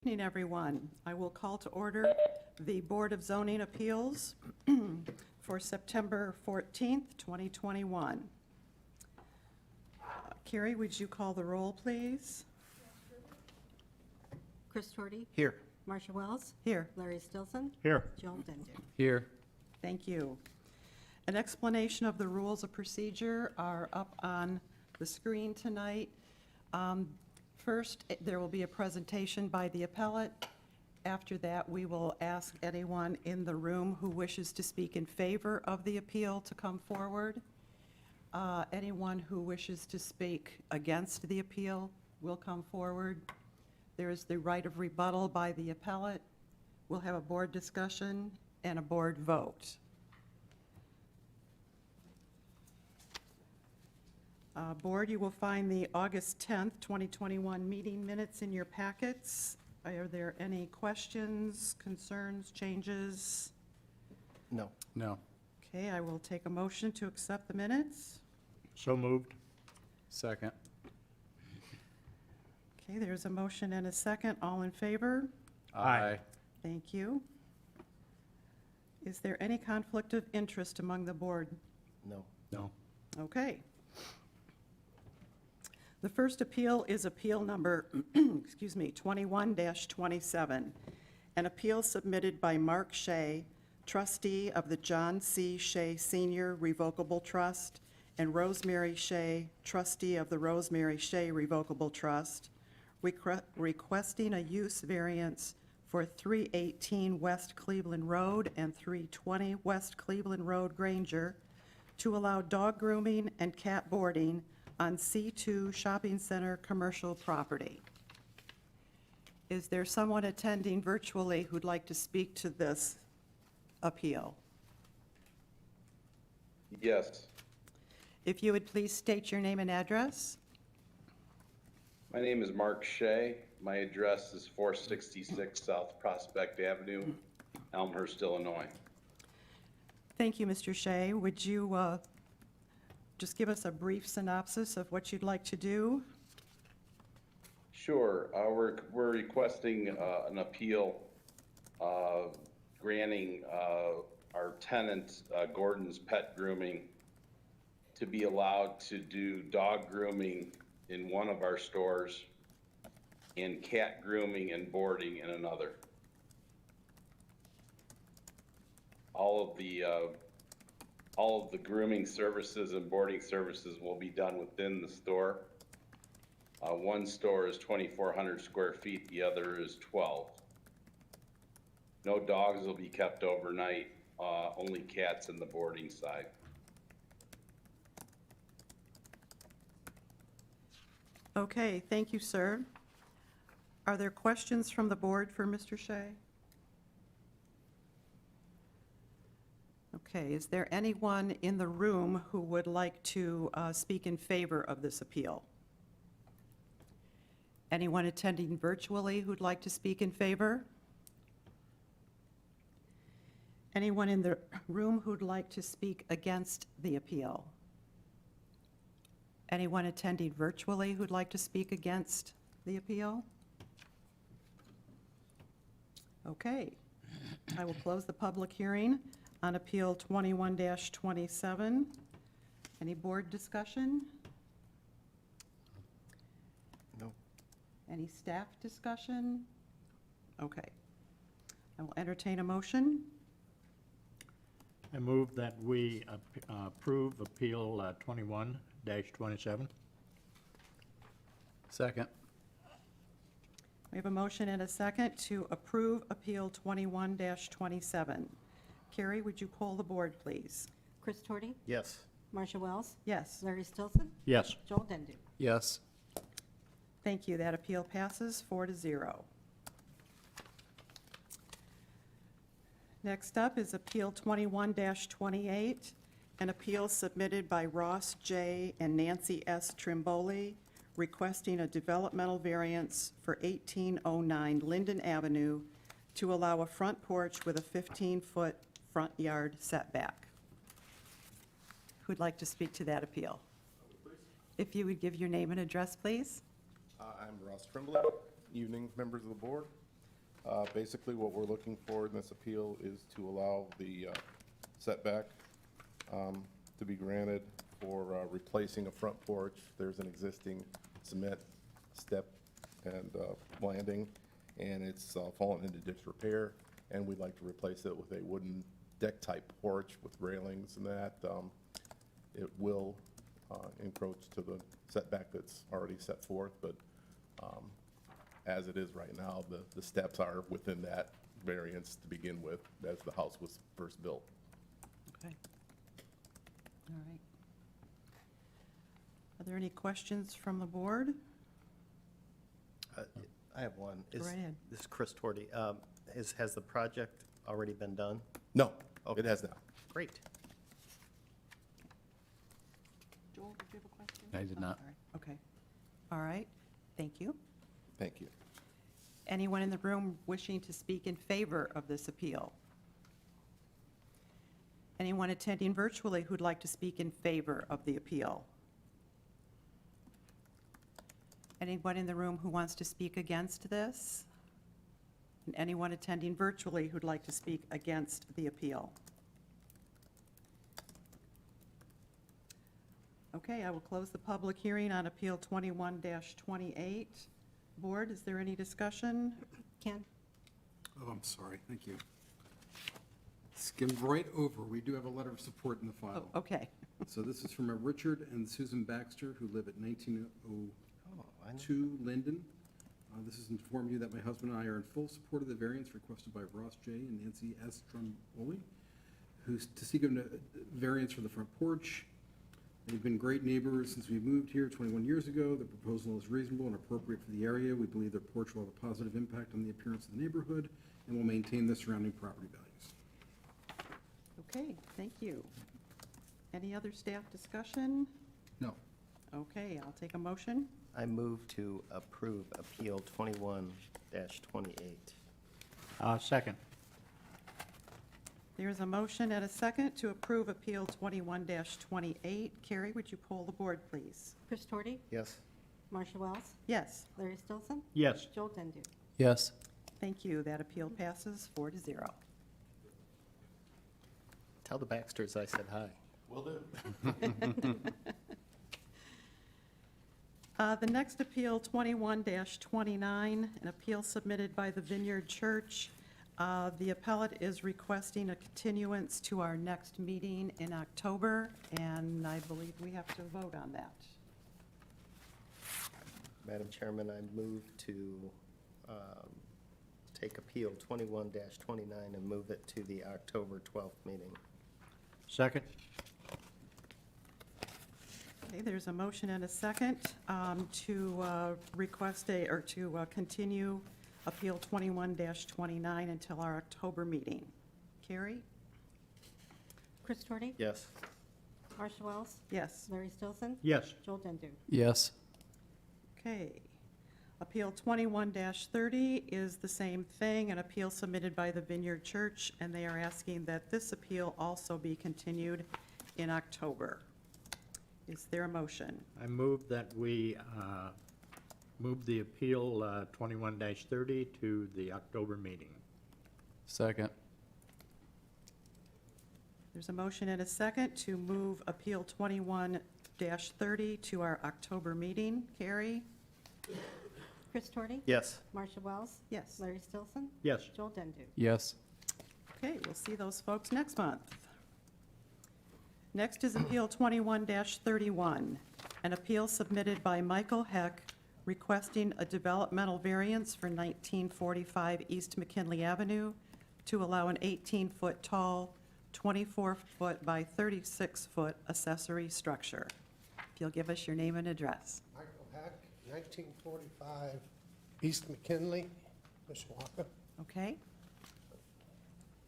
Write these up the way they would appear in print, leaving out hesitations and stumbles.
Evening, everyone. I will call to order the Board of Zoning Appeals for September 14th, 2021. Carrie, would you call the roll, please? Chris Torty. Here. Marcia Wells. Here. Larry Stilson. Here. Joel Dender. Here. Thank you. An explanation of the rules of procedure are up on the screen tonight. First, there will be a presentation by the appellate. After that, we will ask anyone in the room who wishes to speak in favor of the appeal to come forward. Anyone who wishes to speak against the appeal will come forward. There is the right of rebuttal by the appellate. We'll have a board discussion and a board vote. Board, you will find the August 10th, 2021 meeting minutes in your packets. Are there any questions, concerns, changes? No. No. Okay, I will take a motion to accept the minutes. So moved. Second. Okay, there's a motion and a second. All in favor? Aye. Thank you. Is there any conflict of interest among the board? No. No. Okay. The first appeal is appeal number, 21-27, an appeal submitted by Mark Shea, trustee of the John C. Shea Senior Revocable Trust, and Rosemary Shea, trustee of the Rosemary Shea Revocable Trust, requesting a use variance for 318 West Cleveland Road and 320 West Cleveland Road, Granger, to allow dog grooming and cat boarding on C2 Shopping Center commercial property. Is there someone attending virtually who'd like to speak to this appeal? Yes. If you would please state your name and address. My name is Mark Shea. My address is 466 South Prospect Avenue, Elmhurst, Illinois. Thank you, Mr. Shea. Would you just give us a brief synopsis of what you'd like to do? Sure. We're requesting an appeal granting our tenant, Gordon's Pet Grooming, to be allowed to do dog grooming in one of our stores and cat grooming and boarding in another. All of the grooming services and boarding services will be done within the store. One store is 2,400 square feet, the other is 12. No dogs will be kept overnight, only cats in the boarding side. Okay, thank you, sir. Are there questions from the board for Mr. Shea? Okay, is there anyone in the room who would like to speak in favor of this appeal? Anyone attending virtually who'd like to speak in favor? Anyone in the room who'd like to speak against the appeal? Anyone attending virtually who'd like to speak against the appeal? Okay, I will close the public hearing on Appeal 21-27. Any board discussion? No. Any staff discussion? Okay. I will entertain a motion. I move that we approve Appeal 21-27. Second. We have a motion and a second to approve Appeal 21-27. Carrie, would you poll the board, please? Chris Torty. Yes. Marcia Wells. Yes. Larry Stilson. Yes. Joel Dender. Yes. Thank you. That appeal passes 4-0. Next up is Appeal 21-28, an appeal submitted by Ross J. and Nancy S. Trimboli, requesting a developmental variance for 1809 Linden Avenue to allow a front porch with a 15-foot front yard setback. Who'd like to speak to that appeal? If you would give your name and address, please. I'm Ross Tremblay. Evening, members of the board. Basically, what we're looking for in this appeal is to allow the setback to be granted for replacing a front porch. There's an existing cement step and landing, and it's fallen into disrepair, and we'd like to replace it with a wooden deck-type porch with railings and that. It will encroach to the setback that's already set forth, but as it is right now, the steps are within that variance to begin with, as the house was first built. Okay. All right. Are there any questions from the board? I have one. Go right ahead. This is Chris Torti. Has the project already been done? No, Okay. it has not. Great. Joel, did you have a question? I did not. All right. Okay. All right. Thank you. Thank you. Anyone in the room wishing to speak in favor of this appeal? Anyone attending virtually who'd like to speak in favor of the appeal? Anyone in the room who wants to speak against this? And anyone attending virtually who'd like to speak against the appeal? Okay, I will close the public hearing on Appeal 21-28. Board, is there any discussion? Ken? Oh, I'm sorry, thank you. Skimmed right over, we do have a letter of support in the Oh, file. okay. So this is from a Richard and Susan Baxter, who live at 1902 Oh, I know. Linden. This is to inform you that my husband and I are in full support of the variance requested by Ross J. and Nancy S. Trumoli, who's to seek a variance for the front porch. They've been great neighbors since we moved here 21 years ago. The proposal is reasonable and appropriate for the area. We believe their porch will have a positive impact on the appearance of the neighborhood and will maintain the surrounding property values. Okay, thank you. Any other staff discussion? No. Okay, I'll take a motion. I move to approve Appeal 21-28. Second. There's a motion and a second to approve Appeal 21-28. Carrie, would you poll the board, please? Chris Torti? Yes? Marcia Wells? Yes, Larry Stillson? Yes. Joel Dendu? Yes. thank you. That appeal passes 4-0. Tell the Baxters I said hi. Will do. The next appeal, 21-29, an appeal submitted by the Vineyard Church. The appellate is requesting a continuance to our next meeting in October, and I believe we have to vote on that. Madam Chairman, I move to take Appeal 21-29 and move it to the October 12th meeting. Second. Okay, there's a motion and a second to request to continue Appeal 21-29 until our October meeting. Carrie? Chris Torti? Yes? Marcia Wells? Yes. Larry Stillson? Yes. Joel Dendu? Yes. Okay. Appeal 21-30 is the same thing, an appeal submitted by the Vineyard Church, and they are asking that this appeal also be continued in October. Is there a motion? I move that we move the appeal 21-30 to the October meeting. Second. There's a motion and a second to move Appeal 21-30 to our October meeting. Carrie? Chris Torti? Yes? Marcia Wells? Yes. Larry Stillson? Yes. Joel Dendu? Yes. Okay, we'll see those folks next month. Next is Appeal 21-31, an appeal submitted by Michael Heck requesting a developmental variance for 1945 East McKinley Avenue to allow an 18-foot tall, 24-foot by 36-foot accessory structure. If you'll give us your name and address. Michael Heck, 1945 East McKinley, Mishawaka. Okay?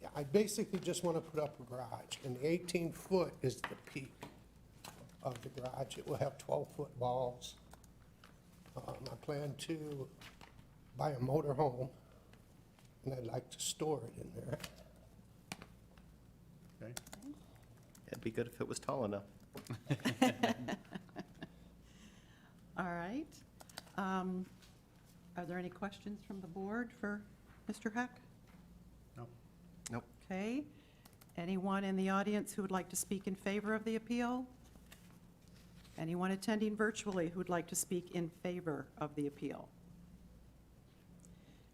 Yeah, I basically just want to put up a garage, and the 18-foot is the peak of the garage. It will have 12-foot walls. I plan to buy a motor home, and I'd like to store it in there. Okay. It'd be good if it was tall enough. All right. Are there any questions from the board for Mr. Heck? No. Nope. Okay. Anyone in the audience who would like to speak in favor of the appeal? Anyone attending virtually who would like to speak in favor of the appeal?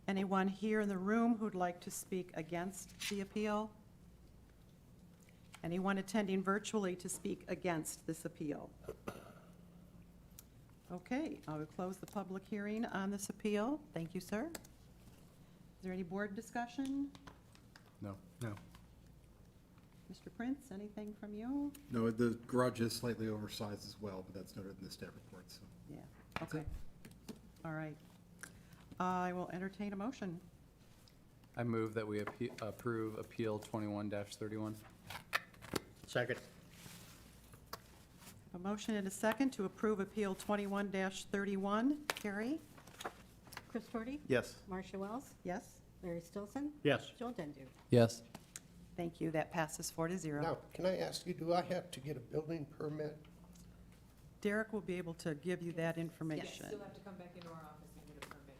Anyone here in the room who'd like to speak against the appeal? Anyone attending virtually to speak against this appeal? Okay, I will close the public hearing on this appeal. Thank you, sir. Is there any board discussion? No. No. Mr. Prince, anything from you? No, the garage is slightly oversized as well, but that's noted in the staff report, so. Yeah, okay. All right. I will entertain a motion. I move that we approve Appeal 21-31. Second. A motion and a second to approve Appeal 21-31. Carrie? Chris Torti, Yes. Marcia Wells, Yes? Larry Stillson, Yes. Joel Dendu. Yes. Thank you. That passes 4-0. Now, can I ask you, do I have to get a building permit? Derek will be able to give you that information. Yes, you'll have to come back into our office and get a permit.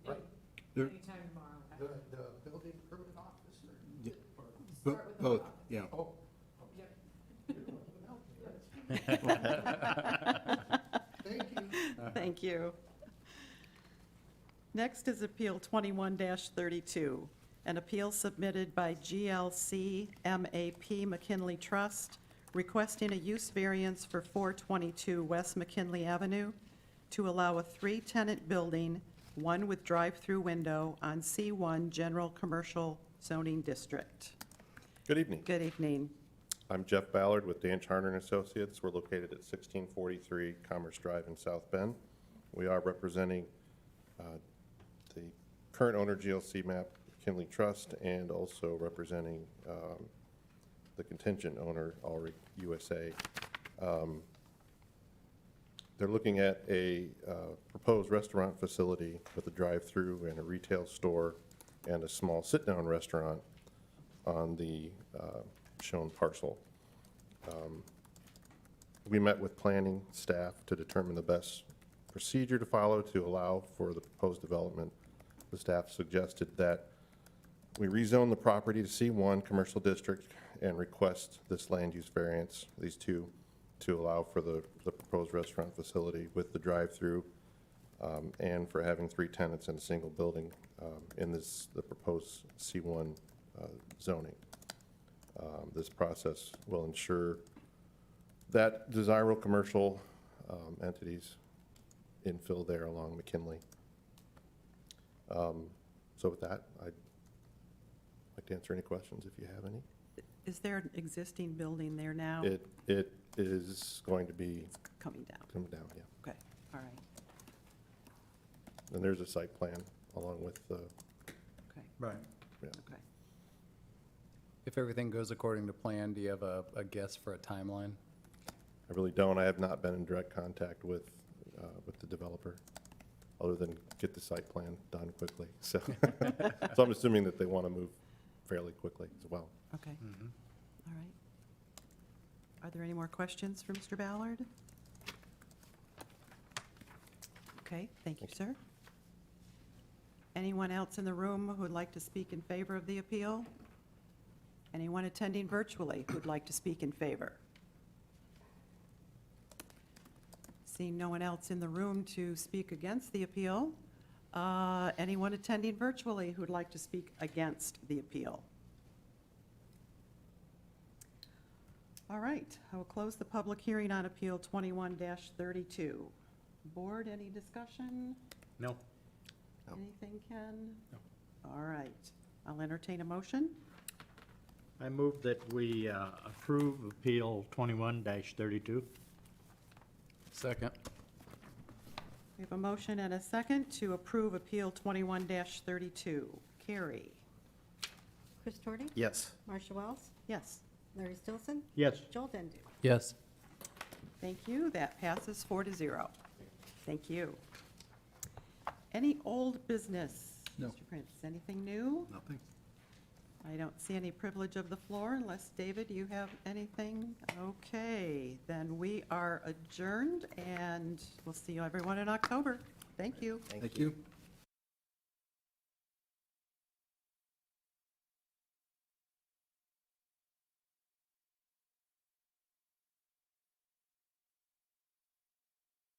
Right. There- Anytime tomorrow. The building permit officer? Start with the Both, office. yeah. Oh. Yep. Thank you. Thank you. Next is Appeal 21-32, an appeal submitted by GLC MAP McKinley Trust requesting a use variance for 422 West McKinley Avenue to allow a 3-tenant building, one with drive-through window on C1 General Commercial Zoning District. Good evening. Good evening. I'm Jeff Ballard with Dan Charner and Associates. We're located at 1643 Commerce Drive in South Bend. We are representing the current owner, GLC MAP McKinley Trust, and also representing the contingent owner, Alric USA. They're looking at a proposed restaurant facility with a drive-through and a retail store and a small sit-down restaurant on the shown parcel. We met with planning staff to determine the best procedure to follow to allow for the proposed development. The staff suggested that we rezone the property to C1 Commercial District and request this land use variance, these two, to allow for the proposed restaurant facility with the drive-through and for having 3 tenants in a single building in the proposed C1 zoning. This process will ensure that desirable commercial entities infill there along McKinley. So with that, I'd like to answer any questions if you have any. Is there an existing building there now? It is going to be Coming down. coming down, yeah. Okay, all right, And there's a site plan along with the, okay, Right. yeah. okay. If everything goes according to plan, do you have a guess for a timeline? I really don't. I have not been in direct contact with the developer, other than get the site plan done quickly. So, so I'm assuming that they want to move fairly quickly as well. Okay, all right. Are there any more questions for Mr. Ballard? Okay, thank you, sir. Anyone else in the room who would like to speak in favor of the appeal? Anyone attending virtually who would like to speak in favor? Seeing no one else in the room to speak against the appeal, anyone attending virtually who would like to speak against the appeal? All right, I will close the public hearing on Appeal 21-32. Board, any discussion? No. No. Anything, Ken? No. All right, I'll entertain a motion. I move that we approve Appeal 21-32. Second. We have a motion and a second to approve Appeal 21-32. Carrie? Chris Torti, Yes. Marcia Wells, Yes. Larry Stillson, Yes. Joel Dendu. Yes. Thank you. That passes 4-0. Thank you. Any old business? No. Mr. Prince, anything new? Nothing. I don't see any privilege of the floor unless, David, you have anything? Okay, then we are adjourned, and we'll see you everyone in October. Thank you. Thank Thank you. you.